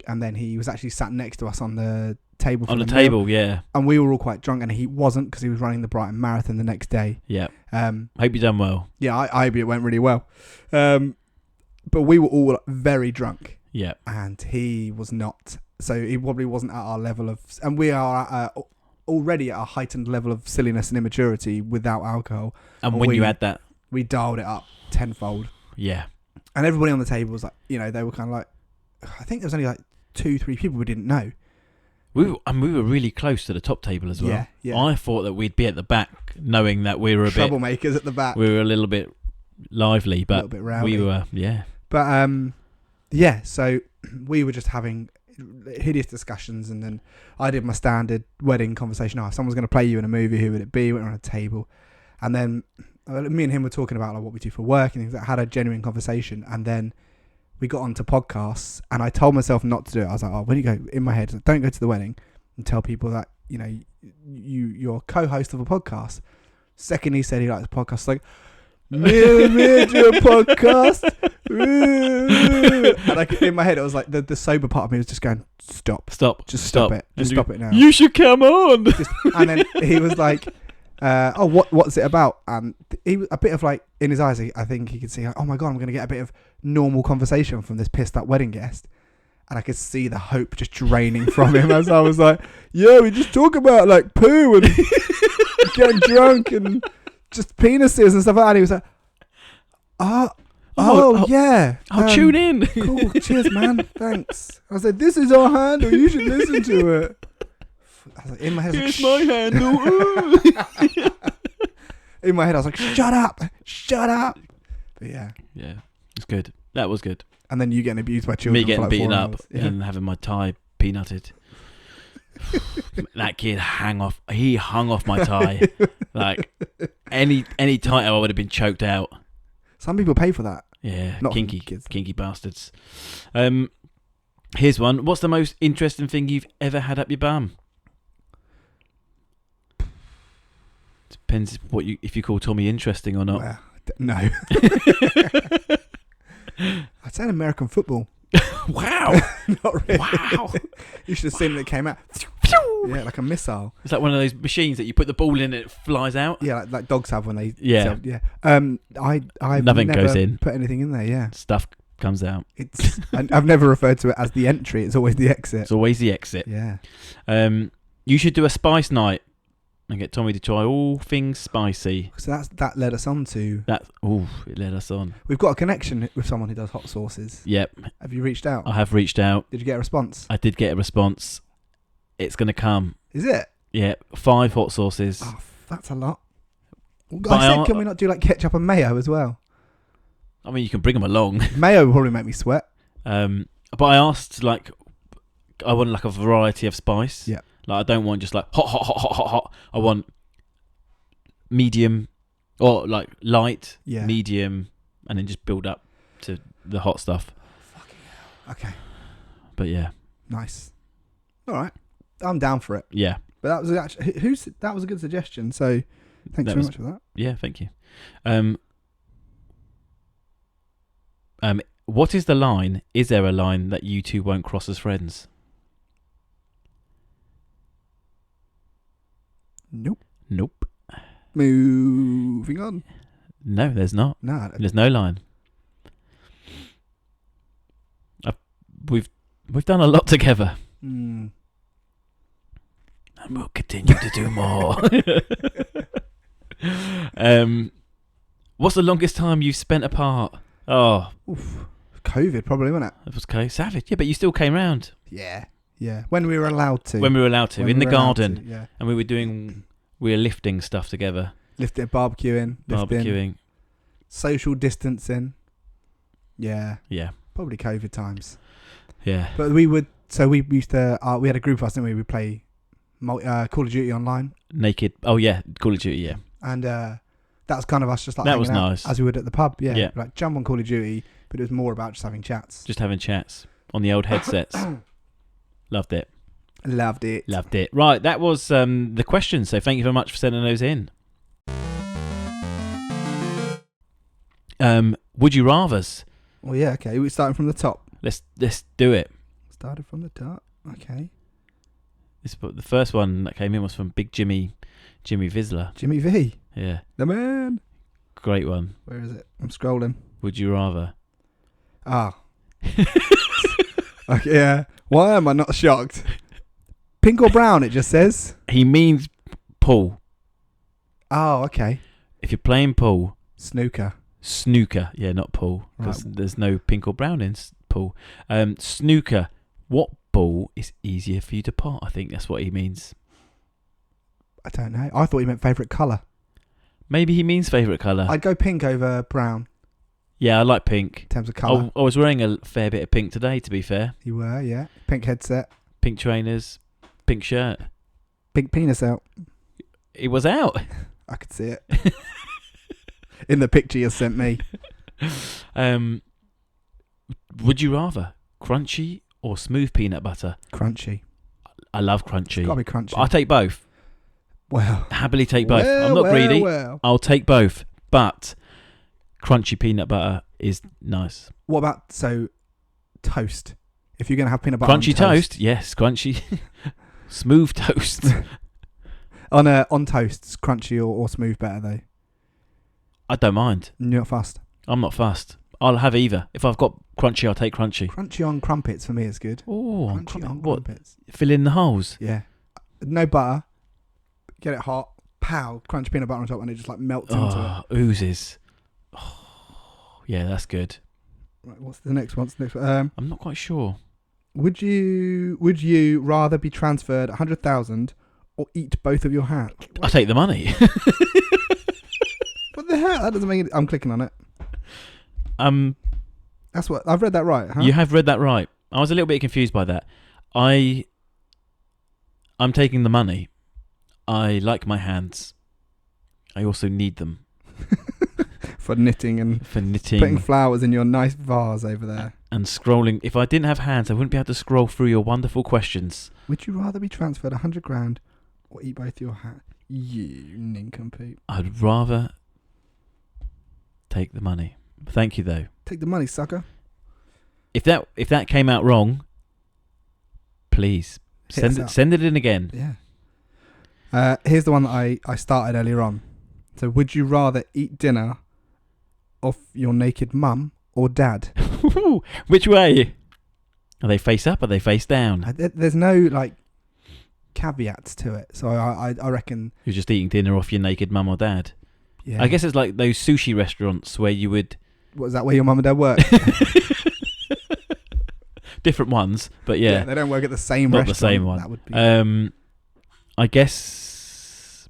and then he was actually sat next to us on the table. On the meal. table, yeah. And we were all quite drunk, and he wasn't because he was running the Brighton Marathon the next day. Yeah. Hope you done well. Yeah, I hope it went really well. But we were all very drunk. Yeah. And he was not. So he probably wasn't at our level of... And we are already at a heightened level of silliness and immaturity without alcohol. And when you had that... We dialed it up tenfold. Yeah. And everybody on the table was like, they were kind of like... I think there was only like 2-3 people we didn't know. We were really close to the top table as well. Yeah. I thought that we'd be at the back, knowing that we were a bit... Troublemakers at the back. We were a little bit lively, but a little bit rowdy. we were, yeah. But, yeah, so we were just having hideous discussions, and then I did my standard wedding conversation. If someone's going to play you in a movie, who would it be? We went around a table, and then me and him were talking about like what we do for work and things. I had a genuine conversation, and then we got onto podcasts, and I told myself not to do it. I was like, when you go in my head, don't go to the wedding and tell people that you're co-host of a podcast. Second, he said he likes podcasts. Like, me do a podcast. And in my head, it was like the sober part of me was just going, stop, just stop it, just stop it now. You should come on. And then he was like, what's it about? And he was a bit of like in his eyes, I think he could see, like, oh my god, I'm going to get a bit of normal conversation from this pissed up wedding guest. And I could see the hope just draining from him as I was like, yeah, we just talk about like poo and getting drunk and just penises and stuff like that. And he was like, yeah. I'll tune in. Cool, cheers, man. Thanks. I said, this is our handle. You should listen to it. I was like, in my head, Here's my handle. in my head, I was like, shut up. But yeah. Yeah, it's good. That was good. And then you getting abused by children. Me getting for like beaten 4 up hours. Yeah. and having my tie peanutted. That kid he hung off my tie. Like any title, I would have been choked out. Some people pay for that. Yeah, Not kinky kids. kinky bastards. Here's one. What's the most interesting thing you've ever had up your bum? Depends if you call Tommy interesting or not. Well, no. I'd say American football. Wow. Not really. Wow. You should have seen it came out. Yeah, like a missile. It's like one of those machines that you put the ball in and it flies out. Yeah, like dogs have when they. Yeah. Yeah. I've Nothing never goes in. put anything in there. Yeah. Stuff comes out. I've never referred to it as the entry. It's always the exit. It's always the exit. Yeah. You should do a spice night and get Tommy to try all things spicy. So that led us on to. It led us on. We've got a connection with someone who does hot sauces. Yep. Have you reached out? I have reached out. Did you get a response? I did get a response. It's going to come. Is it? Yeah, 5 hot sauces. Oh, that's a lot. But I said, can we not do like ketchup and mayo as well? I mean, you can bring them along. Mayo will probably make me sweat. But I asked, like, I want like a variety of spice. Yeah. Like, I don't want just like hot. I want medium or like light, Yeah. medium, and then just build up to the hot stuff. Fucking hell. Okay. But yeah. Nice. All right. I'm down for it. Yeah. But that was actually that was a good suggestion. So Thanks very much for that. Yeah, thank you. What is the line? Is there a line that you two won't cross as friends? Nope. Nope. Moving on. No, there's not. No. There's no line. We've done a lot together. Mm. And we'll continue to do more. What's the longest time you've spent apart? Oh, Oof. COVID probably, wasn't it? that was okay. Savage. Yeah, but you still came round Yeah. Yeah. When we were allowed to. when we were allowed to, When in we the were allowed garden, to, yeah. and we were lifting stuff together, Barbecuing. Lifting, barbecuing. social distancing. Yeah. Yeah, Probably COVID times. yeah. But we used to, we had a group of us, didn't we? We'd play Call of Duty online. Naked. Oh yeah, Call of Duty. Yeah, And that was kind of us just like that hanging was out nice. as we would at the pub. Yeah. Yeah. Like jump on Call of Duty, but it was more about just having chats. Just having chats on the old headsets. Loved it. Loved it. Loved it. Right, that was the question. So thank you very much for sending those in. Would you rather's? Well, yeah, okay. We're starting from the top. Let's do it. Started from the top. Okay. The first one that came in was from Big Jimmy Vizsla. Jimmy V. Yeah, The man. great one. Where is it? I'm scrolling. Would you rather? Ah. Okay, yeah. Why am I not shocked? Pink or brown, it just says. He means pool. Oh, okay. If you're playing pool, Snooker. snooker. Yeah, not pool, because there's no pink or brown in pool. Snooker. What ball is easier for you to pot? I think that's what he means. I don't know. I thought he meant favourite colour. Maybe he means favourite colour. I'd go pink over brown Yeah, I like pink. in terms of colour. I was wearing a fair bit of pink today, to be fair. You were, yeah. Pink headset. Pink trainers, pink shirt. Pink penis out. It was out. I could see it. In the picture you sent me. Would you rather crunchy or smooth peanut butter? Crunchy. I love crunchy. It's got to be crunchy. I'll take both. Well. Happily take both. I'm not greedy. Well. I'll take both. But crunchy peanut butter is nice. What about, toast? If you're going to have peanut butter Crunchy on toast? Yes, crunchy. Smooth toast. on toasts, crunchy or smooth better though? I don't mind. You're not fussed. I'm not fussed. I'll have either. If I've got crunchy, I'll take crunchy. Crunchy on crumpets for me is good. Oh, Crunchy on what? crumpets. Fill in the holes. Yeah. No butter. Get it hot. Pow. Crunch peanut butter on top and it just like melts into Oh, oozes. Oh, yeah, that's good. it. Right, what's the next one? I'm not quite sure. Would you rather be transferred 100,000 or eat both of your hands? I'll take the money. What the hell? That doesn't make it. I'm clicking on it. That's what I've read that right, huh? You have read that right. I was a little bit confused by that. I'm taking the money. I like my hands. I also need them For knitting and for knitting putting flowers in your nice vase over there. and scrolling. If I didn't have hands, I wouldn't be able to scroll through your wonderful questions. Would you rather be transferred 100 grand or eat both your hands? You nincompoop. I'd rather take the money. Thank you, though. Take the money, sucker. If that came out wrong, please Hit us up. send it in again. Yeah. Here's the one that I started earlier on. So, would you rather eat dinner off your naked mum or dad? Which way? Are they face up? Are they face down? There's no caveats to it, so I reckon. You're just eating dinner off your naked mum or dad. Yeah. I guess it's like those sushi restaurants where you would What is that? Where your mum and dad work? different ones, but yeah, they don't work at the same not restaurant. the same one. That would be. I guess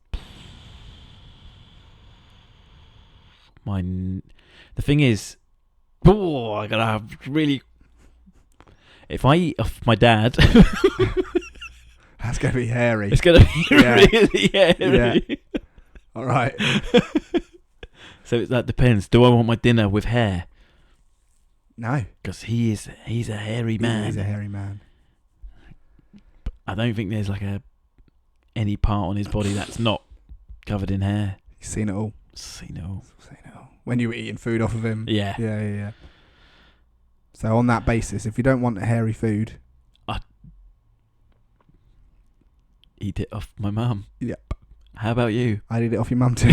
the thing is, I gotta have really. If I eat off my dad, That's gonna be hairy. it's gonna be Yeah. really hairy. Yeah. All right. So that depends. Do I want my dinner with hair? No. Because he's a hairy man. He's a hairy man. I don't think there's any part on his body that's not covered in hair. He's seen it all. Seen it all. When you were eating food off of him. Yeah. Yeah. So on that basis, if you don't want hairy food, eat it off my mum. Yep. How about you? I'd eat it off your mum too.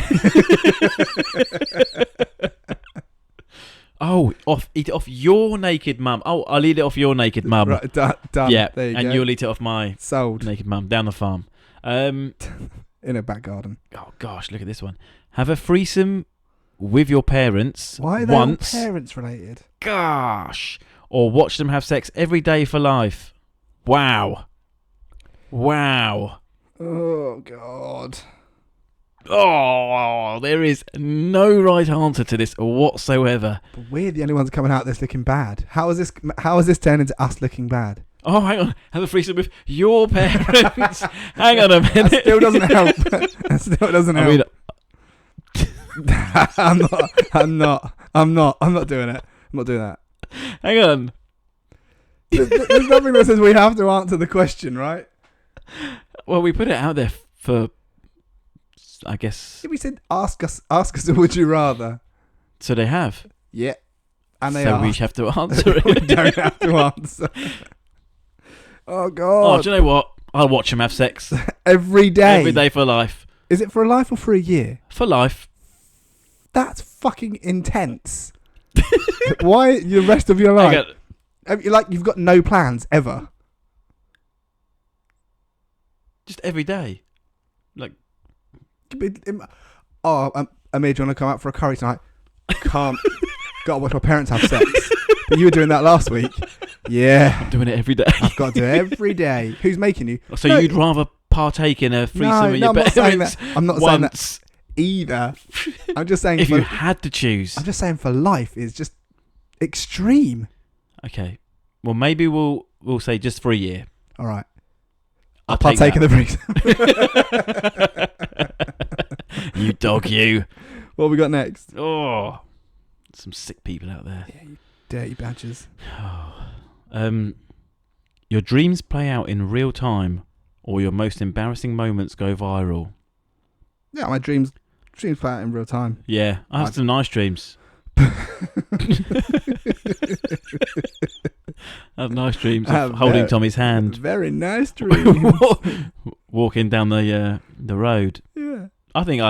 Oh, eat it off your naked mum. Oh, I'll eat it off your naked mum. Right, done. Yeah, there you and go. you'll eat it off my Sold. naked mum down the farm. In a back garden. Oh gosh, look at this one. Have a threesome with your parents Why are they once. all parents related? Gosh. Or watch them have sex every day for life. Wow. Oh God. Oh, there is no right answer to this whatsoever. But we're the only ones coming out this looking bad. How is this turned into us looking bad? Oh, hang on. Have a threesome with your parents. Hang on a minute. That still doesn't help. That still doesn't help. I'm not doing it. I'm not doing that. Hang on. There's nothing that says we have to answer the question, right? Well, we put it out there for, I guess. We said ask us a would you rather. So they have. Yeah. And they so are. we have to answer it. We don't have to answer. Oh God. Oh, do you know what? I'll watch them have sex. Every day. Every day for life. Is it for a life or for a year? For life. That's fucking intense. Why the rest of your life? You've got no plans ever. Just every day. Like. Amir, do you want to come out for a curry tonight? Can't. Got to watch my parents have sex. But you were doing that last week. Yeah. I'm doing it every day. I've got to do it every day. Who's making you? So you'd rather partake in a threesome with your I'm not saying that. I'm not saying that once either. I'm just saying if you had to choose. I'm just saying for life is just extreme. Okay. Well, maybe we'll say just for a year. All right. I'll partake in the threesome. You dog, you. What have we got next? Oh, some sick people out there. Yeah, you dirty badgers. Your dreams play out in real time, or your most embarrassing moments go viral. Yeah, my dreams play out in real time. Yeah, I have some nice dreams. I have nice dreams of holding Tommy's hand. Very nice dreams. Walking down the road. Yeah. I think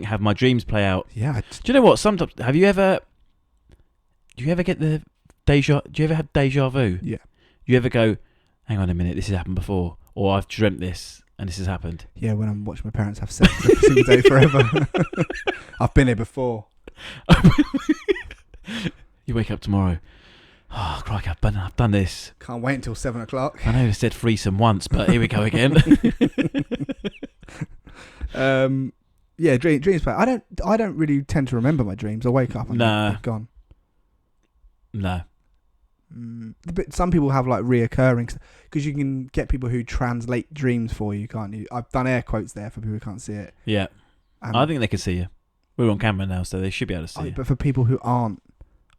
have my dreams play out. Yeah. Do you know what? Sometimes do you ever get the deja? Do you ever have deja vu? Yeah. You ever go, hang on a minute, this has happened before, or I've dreamt this and this has happened. Yeah, when I'm watching my parents have sex every single day forever. I've been here before. You wake up tomorrow. Oh, crikey, I've done this. Can't wait until 7 o'clock. I know I said threesome once, but here we go again. Yeah, dreams play. I don't really tend to remember my dreams. I wake up and they're gone. No. But some people have like reoccurring, because you can get people who translate dreams for you, can't you? I've done air quotes there for people who can't see it. Yeah. I think they can see you. We're on camera now, so they should be able to see you. But for people who aren't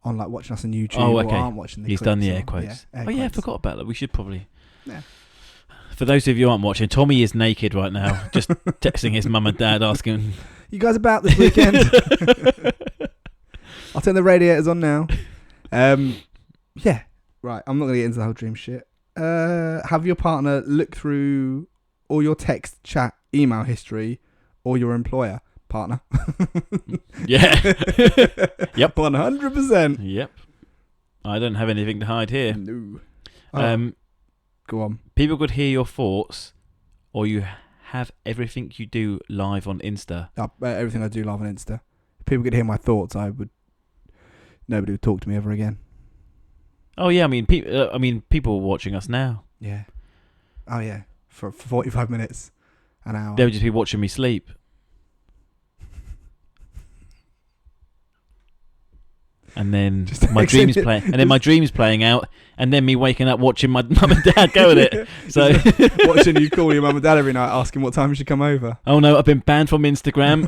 on like watching us on YouTube or aren't watching the He's clips done the air quotes. Yeah, I forgot about that. We should probably. Yeah. For those of you who aren't watching, Tommy is naked right now, just texting his mum and dad asking, "You guys about this weekend?" I'll turn the radiators on now. Yeah. Right. I'm not going to get into the whole dream shit. Have your partner look through all your text, chat, email history, or your employer partner. Yeah. Yep. 100%. Yep. I don't have anything to hide here. No. Go on. People could hear your thoughts, or you have everything you do live on Insta. Everything I do live on Insta. If people could hear my thoughts, nobody would talk to me ever again. Oh yeah, I mean, people watching us now. Yeah. Oh yeah, for 45 minutes, an hour. They would just be watching me sleep. And then my dreams playing out, and then me waking up watching my mum and dad go at it. So watching you call your mum and dad every night, asking what time you should come over. Oh no, I've been banned from Instagram.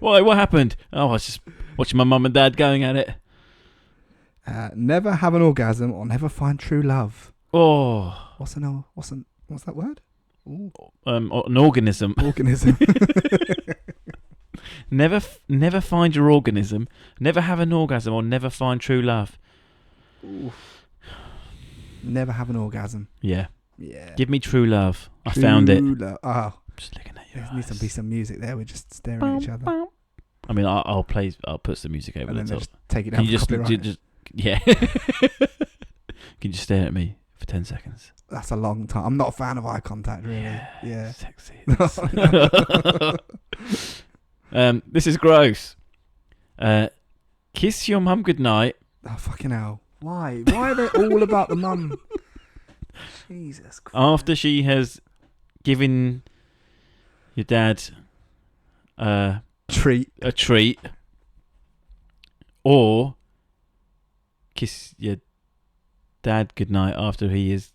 Why? What happened? Oh, I was just watching my mum and dad going at it. Never have an orgasm or never find true love. Oh, what's that word? An organism. Organism. never find your organism, never have an orgasm, or never find true love. Oof. Never have an orgasm. Yeah. Yeah. Give me true love. I found it. Oh, Just looking at you. there needs to be some music there. We're just staring at each other. I mean, I'll put some music over And the then top. just take it Can down you for copyright. just yeah? Can you just stare at me for 10 seconds? That's a long time. I'm not a fan of eye contact, really. Yeah. Sexy. No. This is gross. Kiss your mum goodnight. Oh, fucking hell. Why? Why are they all about the mum? Jesus Christ. After she has given your dad Treat. a treat, or kiss your dad goodnight after he has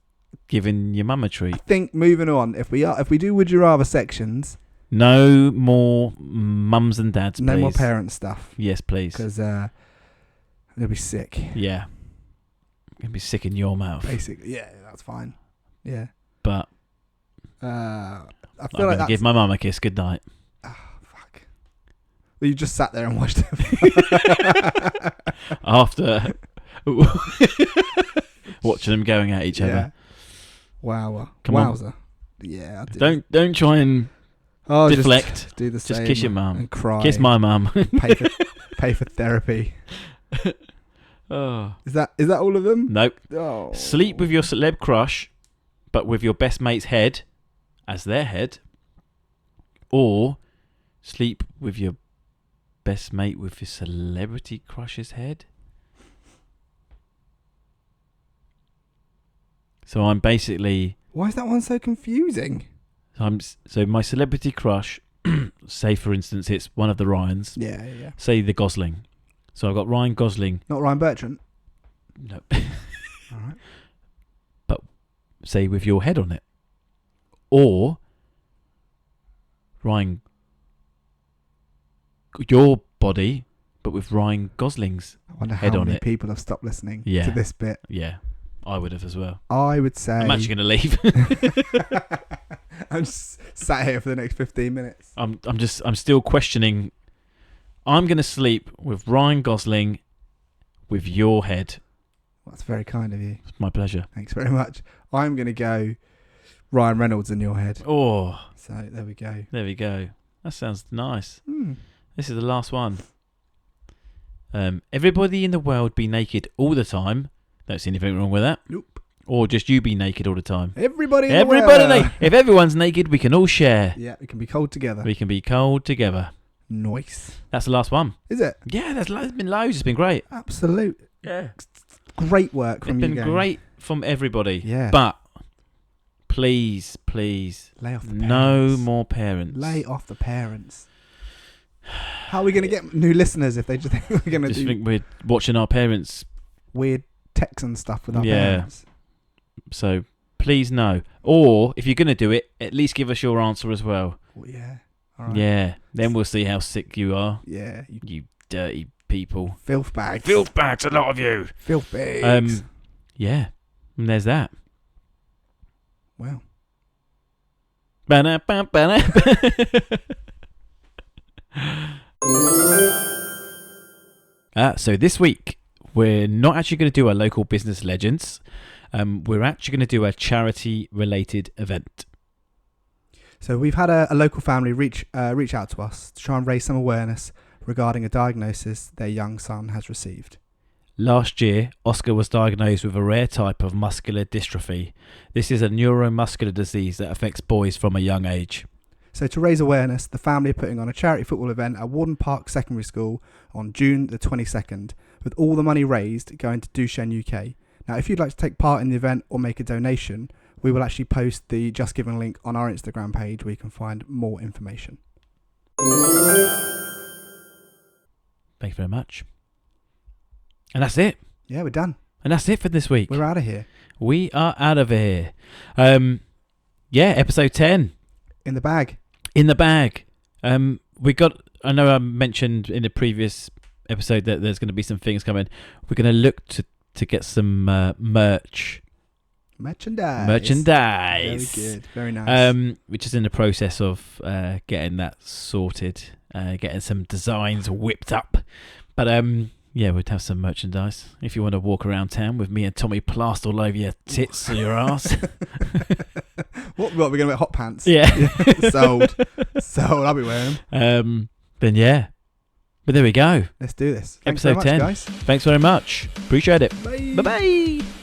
given your mum a treat. I think moving on, if we do Would You Rather sections, No more mums and dads, please. no more parent stuff. Yes, please. Because they'll be sick. Yeah. I'm going to be sick in your mouth. Basically. Yeah, that's fine. Yeah. But I I'm feel going like to that's... give my mum a kiss goodnight. Oh, fuck. Well, you just sat there and watched it. After watching them going at each other. Wow. Come on. Wowzer. Yeah. I did. Don't try and deflect. Just do the same. Just kiss your mum. And cry. Kiss my mum. pay for therapy. Oh. Is that all of them? Nope. Oh. Sleep with your celeb crush, but with your best mate's head as their head. Or sleep with your best mate with your celebrity crush's head. So I'm basically... Why is that one so confusing? So my celebrity crush, say for instance it's one of the Ryans. Yeah. Say the Gosling. So I've got Ryan Gosling. Not Ryan Bertrand. No. All right. But say with your head on it. Or Ryan... Your body, but with Ryan Gosling's I wonder head how on many it. people have stopped listening Yeah. to this bit. Yeah. I would have as well. I would say... I'm actually going to leave. I'm just sat here for the next 15 minutes. I'm still questioning. I'm going to sleep with Ryan Gosling with your head. Well, that's very kind of you. It's my pleasure. Thanks very much. I'm going to go Ryan Reynolds in your head. Oh, So there we go. there we go. That sounds nice. Hmm. This is the last one. Everybody in the world be naked all the time. Don't see anything wrong with that. Nope. Or just you be naked all the time. Everybody in Everybody the world. naked. If everyone's naked, we can all share. Yeah, we can be cold together. We can be cold together. Nice. That's the last one. Is it? Yeah, there's been loads. It's been great. Absolute. Yeah. Great work from It's you been gang. great from everybody. Yeah. But please, Lay off the parents. no more parents. Lay off the parents. How are we going to get new listeners if they just think we're going to Just do think we're watching our parents. weird Texan stuff with our Yeah. parents? So please no. Or if you're going to do it, at least give us your answer as well. Well, yeah. All right. Yeah. Then we'll see how sick you are. Yeah. You You dirty people. filth bags. Filth bags, a lot of you. Filth bags. Yeah. And there's that. Well. So this week we're not actually going to do our local business legends. We're actually going to do a charity related event. So we've had a local family reach out to us to try and raise some awareness regarding a diagnosis their young son has received. Last year, Oscar was diagnosed with a rare type of muscular dystrophy. This is a neuromuscular disease that affects boys from a young age. So to raise awareness, the family are putting on a charity football event at Warden Park Secondary School on June the 22nd, with all the money raised going to Duchenne UK. Now, if you'd like to take part in the event or make a donation, we will actually post the Just Giving link on our Instagram page where you can find more information. Thank you very much. And that's it. Yeah, we're done. And that's it for this week. We're out of here. We are out of here. Episode 10. In the bag. In the bag. We got... I know I mentioned in the previous episode that there's going to be some things coming. We're going to look to get some merch. Merchandise. Very good. Very nice. Which is in the process of getting that sorted. getting some designs whipped up. But yeah, we'd have some merchandise if you want to walk around town with me and Tommy plaster all over your tits or your ass. What we're going to wear hot pants? Yeah. Sold. I'll be wearing them. Then yeah. But there we go. Let's do this. Thanks Episode very much, 10. guys. Thanks very much. Appreciate it. Bye. Bye-bye.